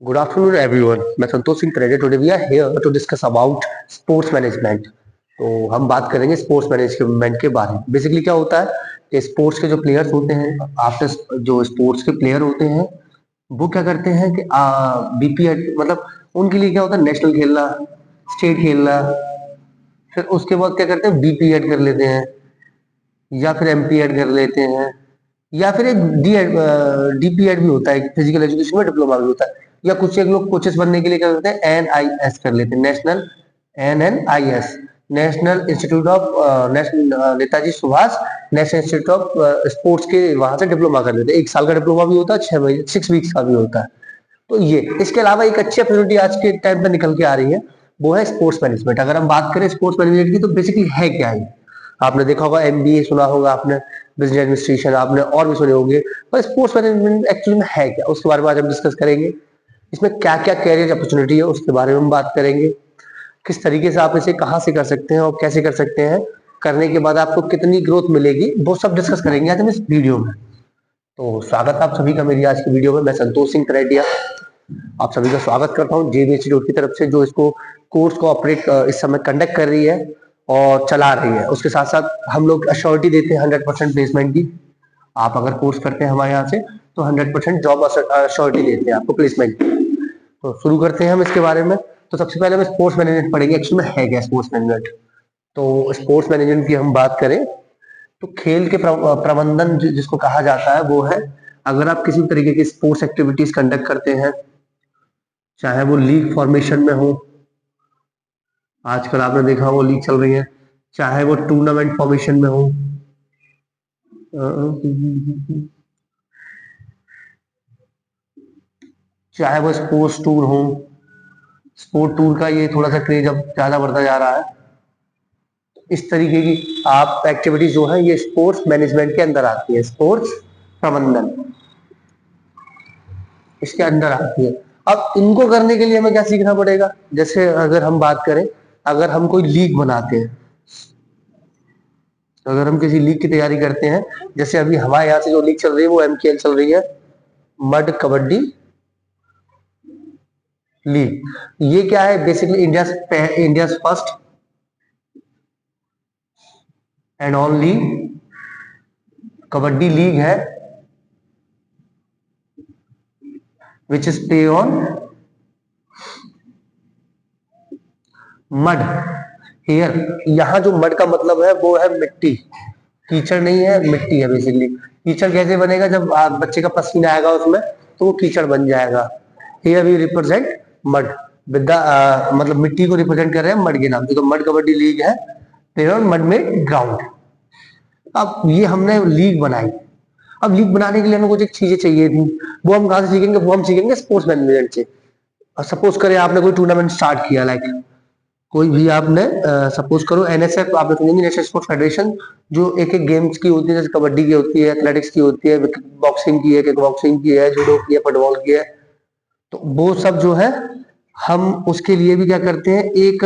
Good afternoon, everyone. मैं संतोष सिंह त्रेडे today we are here to discuss about sports management. तो हम बात करेंगे स्पोर्ट्स मैनेजमेंट के बारे में। बेसिकली क्या होता है कि स्पोर्ट्स के जो प्लेयर्स होते हैं, आफ्टर जो स्पोर्ट्स के प्लेयर होते हैं, वो क्या करते हैं कि बीपीएड मतलब उनके लिए क्या होता है, नेशनल खेलना, स्टेट खेलना, फिर उसके बाद क्या करते हैं, बीपीएड कर लेते हैं या फिर एमपीएड कर लेते हैं या फिर एक डीपीएड भी होता है, फिजिकल एजुकेशन में डिप्लोमा भी होता है। या कुछ एक लोग कोचेस बनने के लिए क्या करते हैं, एनआईएस कर लेते हैं, national NNIS, national institute of national Netaji Subhash national institute of sports के वहां से डिप्लोमा कर लेते हैं। 1 साल का डिप्लोमा भी होता है, 6 महीने 6 वीक्स का भी होता है। तो ये इसके अलावा एक अच्छी अपॉर्चुनिटी आज के टाइम पे निकल के आ रही है, वो है स्पोर्ट्स मैनेजमेंट। अगर हम बात करें स्पोर्ट्स मैनेजमेंट की, तो बेसिकली है क्या है? आपने देखा होगा, एमबीए सुना होगा आपने, बिजनेस एडमिनिस्ट्रेशन आपने और भी सुने होंगे, पर स्पोर्ट्स मैनेजमेंट एक्चुअली में है क्या, उसके बारे में आज हम डिस्कस करेंगे। इसमें क्या क्या कैरियर अपॉर्चुनिटी है उसके बारे में हम बात करेंगे। किस तरीके से आप इसे कहाँ से कर सकते हैं और कैसे कर सकते हैं, करने के बाद आपको कितनी ग्रोथ मिलेगी, वो सब डिस्कस करेंगे आज हम इस वीडियो में। तो स्वागत है आप सभी का मेरी आज की वीडियो में। मैं संतोष सिंह करेटिया आप सभी का स्वागत करता हूँ जेबी इंस्टीट्यूट की तरफ से, जो इसको कोर्स को ऑपरेट इस समय कंडक्ट कर रही है और चला रही है। उसके साथ साथ हम लोग अश्योरिटी देते हैं 100% प्लेसमेंट की। आप अगर कोर्स करते हैं हमारे यहाँ से, तो 100% जॉब अश्योरिटी देते हैं आपको प्लेसमेंट की। तो शुरू करते हैं हम इसके बारे में। तो सबसे पहले हम स्पोर्ट्स मैनेजमेंट पढ़ेंगे, एक्चुअली में है क्या स्पोर्ट्स मैनेजमेंट। तो स्पोर्ट्स मैनेजमेंट की हम बात करें, तो खेल के प्रबंधन जिसको कहा जाता है, वो है अगर आप किसी भी तरीके की स्पोर्ट्स एक्टिविटीज कंडक्ट करते हैं, चाहे वो लीग फॉर्मेशन में हो, आजकल आपने देखा वो लीग चल रही है, चाहे वो टूर्नामेंट फॉर्मेशन में हो, चाहे वो स्पोर्ट्स टूर हो। स्पोर्ट टूर का ये थोड़ा सा क्रेज अब ज्यादा बढ़ता जा रहा है। इस तरीके की आप एक्टिविटीज जो है, ये स्पोर्ट्स मैनेजमेंट के अंदर आती है, स्पोर्ट्स प्रबंधन इसके अंदर आती है। अब इनको करने के लिए हमें क्या सीखना पड़ेगा? जैसे अगर हम बात करें, अगर हम कोई लीग बनाते हैं, अगर हम किसी लीग की तैयारी करते हैं, जैसे अभी हमारे यहाँ से जो लीग चल रही है वो एमकेएल चल रही है, मड कबड्डी लीग। ये क्या है? Basically India first and only kabaddi league है, which is play on mud. Here, यहाँ जो मड का मतलब है वो है मिट्टी, कीचड़ नहीं है, मिट्टी है बेसिकली। कीचड़ कैसे बनेगा? जब बच्चे का पसीना आएगा उसमें, तो वो कीचड़ बन जाएगा। Here we represent mud with the मतलब मिट्टी को रिप्रेजेंट कर रहे हैं मड के नाम से। तो मड कबड्डी लीग है, play on mud made ground. अब ये हमने लीग बनाई। अब लीग बनाने के लिए हमें कुछ एक चीजें चाहिए थी, वो हम कहाँ से सीखेंगे? वो हम सीखेंगे स्पोर्ट्स मैनेजमेंट से। सपोज करें आपने कोई टूर्नामेंट स्टार्ट किया, लाइक कोई भी आपने सपोज करो एनएसएफ, आपने सुनेंगे नेशनल स्पोर्ट्स फेडरेशन, जो एक एक गेम्स की होती है, जैसे कबड्डी की होती है, एथलेटिक्स की होती है, बॉक्सिंग की है, किक बॉक्सिंग की है, जूडो की है, फुटबॉल की है। तो वो सब जो है, हम उसके लिए भी क्या करते हैं, एक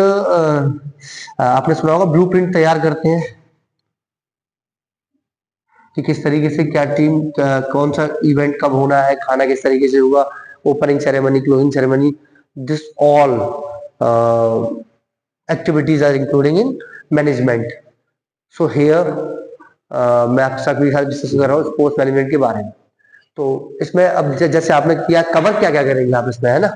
आपने सुना होगा ब्लूप्रिंट तैयार करते हैं कि किस तरीके से क्या टीम, कौन सा इवेंट कब होना है, खाना किस तरीके से होगा, opening ceremony, closing ceremony, this all activities are including in management. So here मैं आपके साथ भी डिस्कस कर रहा हूँ स्पोर्ट्स मैनेजमेंट के बारे में। तो इसमें अब जैसे आपने किया, कवर क्या क्या करेंगे आप इसमें, है ना?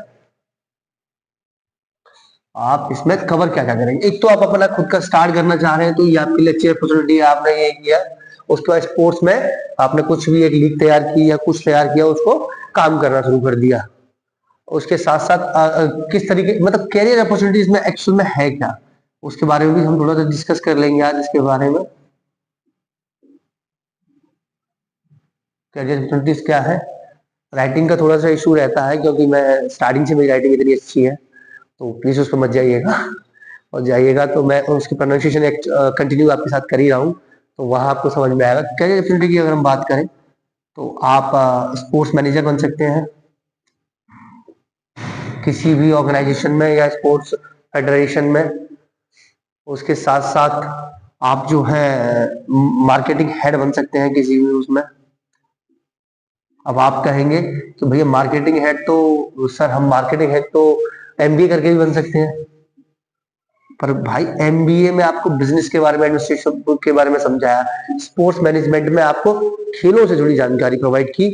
आप इसमें कवर क्या क्या करेंगे? एक तो आप अपना खुद का स्टार्ट करना चाह रहे हैं, तो ये आपके लिए अच्छी अपॉर्चुनिटी है, आपने ये किया। उसके बाद स्पोर्ट्स में आपने कुछ भी एक लीग तैयार की या कुछ तैयार किया, उसको काम करना शुरू कर दिया। उसके साथ साथ किस तरीके, मतलब कैरियर अपॉर्चुनिटीज में एक्चुअल में है क्या, उसके बारे में भी हम थोड़ा सा डिस्कस कर लेंगे आज इसके बारे में। कैरियर अपॉर्चुनिटीज क्या है? राइटिंग का थोड़ा सा इशू रहता है, क्योंकि मैं स्टार्टिंग से मेरी राइटिंग इतनी अच्छी है, तो प्लीज उस पर मत जाइएगा। और जाइएगा तो मैं उसकी प्रोनाउंसिएशन कंटिन्यू आपके साथ कर ही रहा हूँ, तो वहां आपको समझ में आएगा। कैरियर अपॉर्चुनिटी की अगर हम बात करें, तो आप स्पोर्ट्स मैनेजर बन सकते हैं किसी भी ऑर्गेनाइजेशन में या स्पोर्ट्स फेडरेशन में। उसके साथ साथ आप जो है मार्केटिंग हेड बन सकते हैं किसी भी उसमें। अब आप कहेंगे कि भैया मार्केटिंग हेड तो सर हम मार्केटिंग हेड तो एमबीए करके भी बन सकते हैं। पर भाई एमबीए में आपको बिजनेस के बारे में, एडमिनिस्ट्रेशन के बारे में समझाया, स्पोर्ट्स मैनेजमेंट में आपको खेलों से जुड़ी जानकारी प्रोवाइड की,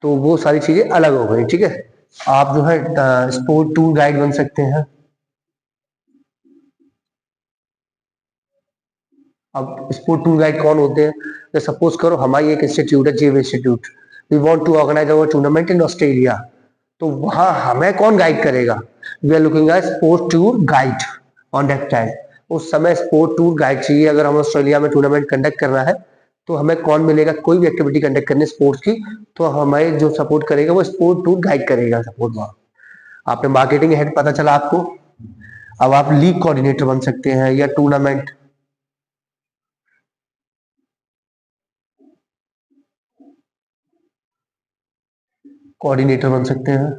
तो वो सारी चीजें अलग हो गई। ठीक है, आप जो है स्पोर्ट टूर गाइड बन सकते हैं। अब स्पोर्ट टूर गाइड कौन होते हैं? तो सपोज करो हमारी एक इंस्टीट्यूट है, जेव institute, we want to organize our tournament in Australia, तो वहां हमें कौन गाइड करेगा? We are looking at sport tour guide on that time. उस समय स्पोर्ट टूर गाइड चाहिए, अगर हमें ऑस्ट्रेलिया में टूर्नामेंट कंडक्ट करना है तो हमें कौन मिलेगा? कोई भी एक्टिविटी कंडक्ट करनी स्पोर्ट्स की, तो हमें जो सपोर्ट करेगा वो स्पोर्ट टूर गाइड करेगा सपोर्ट वहां। आपने मार्केटिंग हेड पता चला आपको। अब आप लीग कोऑर्डिनेटर बन सकते हैं या टूर्नामेंट कोऑर्डिनेटर बन सकते हैं।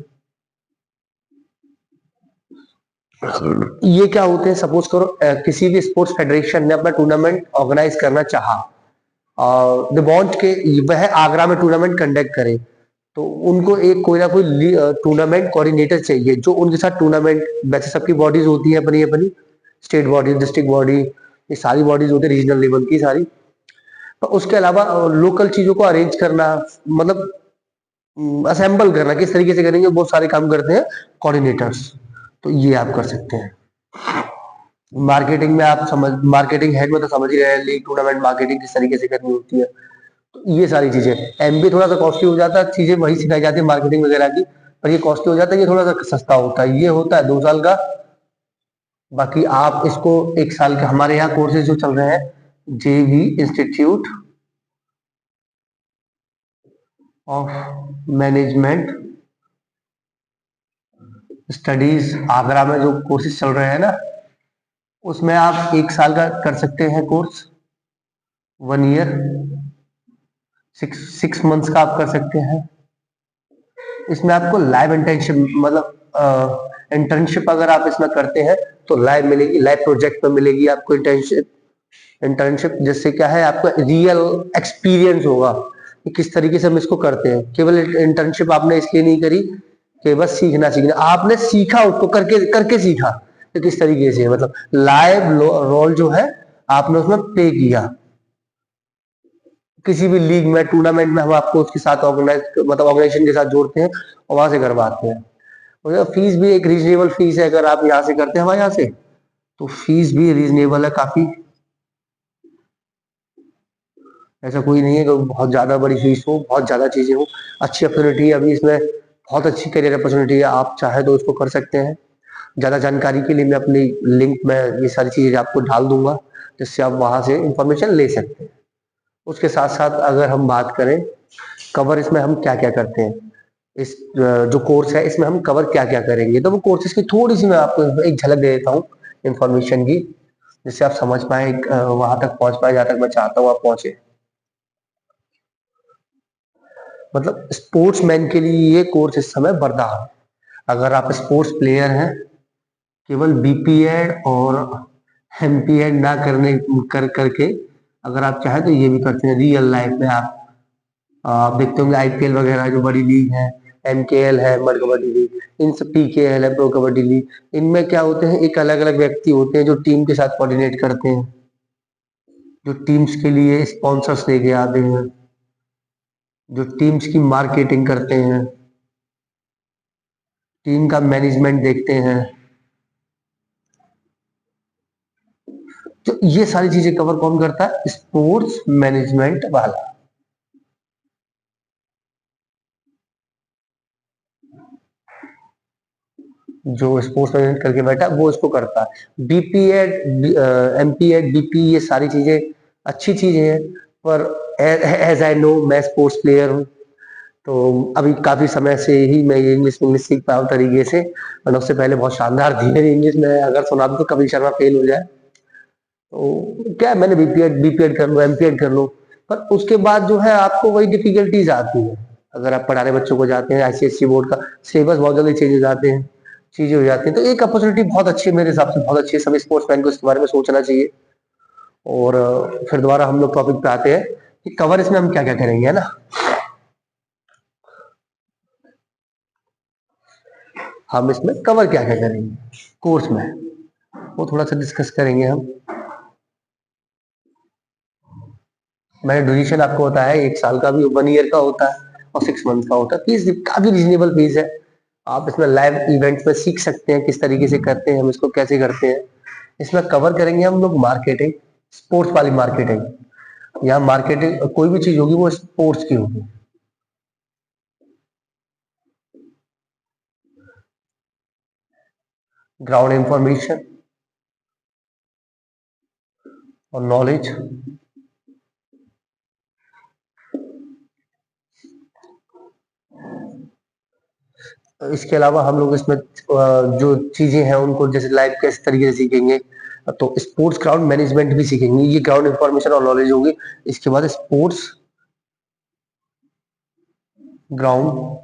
ये क्या होते हैं? सपोज करो किसी भी स्पोर्ट्स फेडरेशन ने अपना टूर्नामेंट ऑर्गेनाइज करना चाहा, दे वांट के वह आगरा में टूर्नामेंट कंडक्ट करे, तो उनको एक कोई ना कोई टूर्नामेंट कोऑर्डिनेटर चाहिए जो उनके साथ टूर्नामेंट, वैसे सबकी बॉडीज होती है अपनी अपनी, स्टेट बॉडी, डिस्ट्रिक्ट बॉडी, ये सारी बॉडीज होती है रीजनल लेवल की सारी। तो उसके अलावा लोकल चीजों को अरेंज करना, मतलब असेंबल करना, किस तरीके से करेंगे, बहुत सारे काम करते हैं कोऑर्डिनेटर्स। तो ये आप कर सकते हैं। मार्केटिंग में आप समझ, मार्केटिंग हेड में तो समझ ही रहे हैं, लीग टूर्नामेंट मार्केटिंग किस तरीके से करनी होती है, तो ये सारी चीजें। एमबीए थोड़ा सा कॉस्टली हो जाता है, चीजें वही सिखाई जाती है मार्केटिंग वगैरह की, पर ये कॉस्टली हो जाता है, ये थोड़ा सा सस्ता होता है, ये होता है 2 साल का। बाकी आप इसको 1 साल के, हमारे यहाँ कोर्सेज जो चल रहे हैं, जेवी institute of management studies Agra में जो कोर्सेज चल रहे हैं ना, उसमें आप 1 साल का कर सकते हैं कोर्स, 1 ईयर, 6 मंथ्स का आप कर सकते हैं। इसमें आपको लाइव इंटर्नशिप, मतलब इंटर्नशिप अगर आप इसमें करते हैं तो लाइव मिलेगी, लाइव प्रोजेक्ट में मिलेगी आपको इंटर्नशिप। इंटर्नशिप जिससे क्या है, आपको रियल एक्सपीरियंस होगा कि किस तरीके से हम इसको करते हैं। केवल इंटर्नशिप आपने इसलिए नहीं करी कि बस सीखना सीखना, आपने सीखा, उसको करके करके सीखा कि किस तरीके से, मतलब लाइव रोल जो है आपने उसमें प्ले किया। किसी भी लीग में, टूर्नामेंट में हम आपको उसके साथ ऑर्गेनाइज, मतलब ऑर्गेनाइजेशन के साथ जोड़ते हैं और वहां से करवाते हैं। और फीस भी एक रीजनेबल फीस है, अगर आप यहाँ से करते हैं हमारे यहाँ से, तो फीस भी रीजनेबल है काफी। ऐसा कोई नहीं है कि बहुत ज्यादा बड़ी फीस हो, बहुत ज्यादा चीजें हो। अच्छी अपॉर्चुनिटी है अभी इसमें, बहुत अच्छी करियर अपॉर्चुनिटी है, आप चाहे तो इसको कर सकते हैं। ज्यादा जानकारी के लिए मैं अपनी लिंक में ये सारी चीजें आपको डाल दूंगा, जिससे आप वहां से इंफॉर्मेशन ले सकते हैं। उसके साथ साथ अगर हम बात करें कवर, इसमें हम क्या क्या करते हैं, इस जो कोर्स है इसमें हम कवर क्या क्या करेंगे, तो वो कोर्सेज की थोड़ी सी मैं आपको एक झलक दे देता हूँ इंफॉर्मेशन की, जिससे आप समझ पाए, वहां तक पहुंच पाए जहां तक मैं चाहता हूँ आप पहुंचे। मतलब स्पोर्ट्समैन के लिए ये कोर्स इस समय वरदान है। अगर आप स्पोर्ट्स प्लेयर हैं, केवल बीपीएड और एमपीएड ना करने कर करके अगर आप चाहें तो ये भी करते हैं रियल लाइफ में। आप देखते होंगे आईपीएल वगैरह जो बड़ी लीग है, एमकेएल है, मड कबड्डी लीग, इन सब, पीकेएल है, प्रो कबड्डी लीग, इनमें क्या होते हैं, एक अलग अलग व्यक्ति होते हैं जो टीम के साथ कोऑर्डिनेट करते हैं, जो टीम्स के लिए स्पॉन्सर्स लेके आते हैं, जो टीम्स की मार्केटिंग करते हैं, टीम का मैनेजमेंट देखते हैं। तो ये सारी चीजें कवर कौन करता है? स्पोर्ट्स मैनेजमेंट वाला। जो स्पोर्ट्स मैनेजमेंट करके बैठा है वो इसको करता है। बीपीएड, एमपीएड, बीपी, ये सारी चीजें अच्छी चीजें हैं, पर एज आई नो मैं स्पोर्ट्स प्लेयर हूँ, तो अभी काफी समय से ही मैं ये इंग्लिश इंग्लिश सीख पाया हूँ तरीके से, वरना उससे पहले बहुत शानदार थी मेरी इंग्लिश में, अगर सुना दूं तो कपिल शर्मा फेल हो जाए। तो क्या है, मैंने बीपीएड बीपीएड कर लो, एमपीएड कर लो, पर उसके बाद जो है आपको वही डिफिकल्टीज आती है। अगर आप पढ़ाने बच्चों को जाते हैं, आईसीएसई बोर्ड का सिलेबस बहुत जल्दी चेंज हो जाते हैं, चीजें हो जाती हैं, तो एक अपॉर्चुनिटी बहुत अच्छी है, मेरे हिसाब से बहुत अच्छी है, सभी स्पोर्ट्समैन को इसके बारे में सोचना चाहिए। और फिर दोबारा हम लोग टॉपिक पे आते हैं कि कवर इसमें हम क्या क्या करेंगे, है ना। हम इसमें कवर क्या क्या करेंगे कोर्स में, वो थोड़ा सा डिस्कस करेंगे हम। मैंने ड्यूरेशन आपको बताया 1 साल का भी, 1 ईयर का होता है और 6 मंथ का होता है। फीस काफी रिजनेबल फीस है। आप इसमें लाइव इवेंट में सीख सकते हैं किस तरीके से करते हैं हम इसको, कैसे करते हैं। इसमें कवर करेंगे हम लोग मार्केटिंग, स्पोर्ट्स वाली मार्केटिंग। यहाँ मार्केटिंग कोई भी चीज होगी वो स्पोर्ट्स की होगी। ग्राउंड इंफॉर्मेशन और नॉलेज। इसके अलावा हम लोग इसमें जो चीजें हैं उनको जैसे लाइव कैसे तरीके से सीखेंगे, तो स्पोर्ट्स ग्राउंड मैनेजमेंट भी सीखेंगे। ये ग्राउंड इंफॉर्मेशन और नॉलेज होगी। इसके बाद स्पोर्ट्स ग्राउंड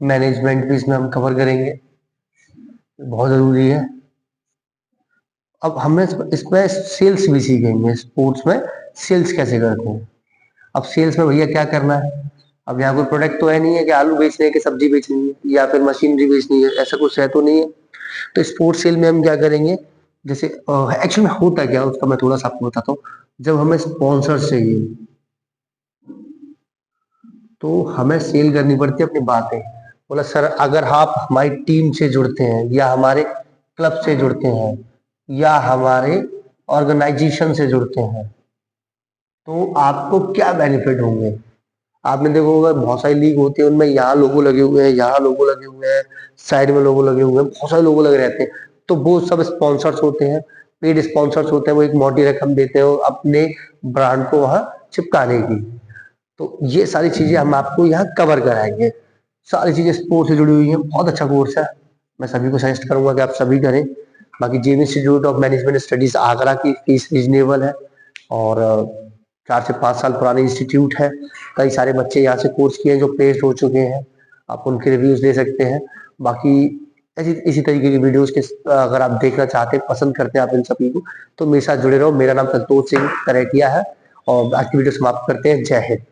मैनेजमेंट भी इसमें हम कवर करेंगे, बहुत जरूरी है। अब हमें इसमें सेल्स भी सीखेंगे, स्पोर्ट्स में सेल्स कैसे करते हैं। अब सेल्स में भैया क्या करना है, अब यहाँ कोई प्रोडक्ट तो है नहीं है कि आलू बेचने है कि सब्जी बेचनी है या फिर मशीनरी बेचनी है, ऐसा कुछ है तो नहीं है। तो स्पोर्ट्स सेल में हम क्या करेंगे, जैसे एक्चुअली में होता क्या है उसका मैं थोड़ा सा आपको बताता हूँ। जब हमें स्पॉन्सर चाहिए तो हमें सेल करनी पड़ती है अपनी बातें। बोला सर अगर आप हमारी टीम से जुड़ते हैं या हमारे क्लब से जुड़ते हैं या हमारे ऑर्गेनाइजेशन से जुड़ते हैं तो आपको क्या बेनिफिट होंगे। आपने देखा होगा बहुत सारी लीग होती है, उनमें यहाँ लोगो लगे हुए हैं, यहाँ लोगो लगे हुए हैं, साइड में लोगो लगे हुए हैं, बहुत सारे लोगो लगे रहते हैं। तो वो सब स्पॉन्सर्स होते हैं, पेड स्पॉन्सर्स होते हैं। वो एक मोटी रकम देते हैं अपने ब्रांड को वहां चिपकाने की। तो ये सारी चीजें हम आपको यहाँ कवर कराएंगे। सारी चीजें स्पोर्ट्स से जुड़ी हुई हैं, बहुत अच्छा कोर्स है। मैं सभी को सजेस्ट करूंगा कि आप सभी करें। बाकी JB institute of management studies Agra की फीस रीजनेबल है और 4 से 5 साल पुरानी इंस्टीट्यूट है। कई सारे बच्चे यहाँ से कोर्स किए हैं जो प्लेस्ड हो चुके हैं, आप उनके रिव्यूज दे सकते हैं। बाकी ऐसी इसी तरीके की वीडियोस के अगर आप देखना चाहते हैं, पसंद करते हैं आप इन सभी को, तो मेरे साथ जुड़े रहो। मेरा नाम संतोष सिंह करेटिया है और आज की वीडियो समाप्त करते हैं। जय हिंद।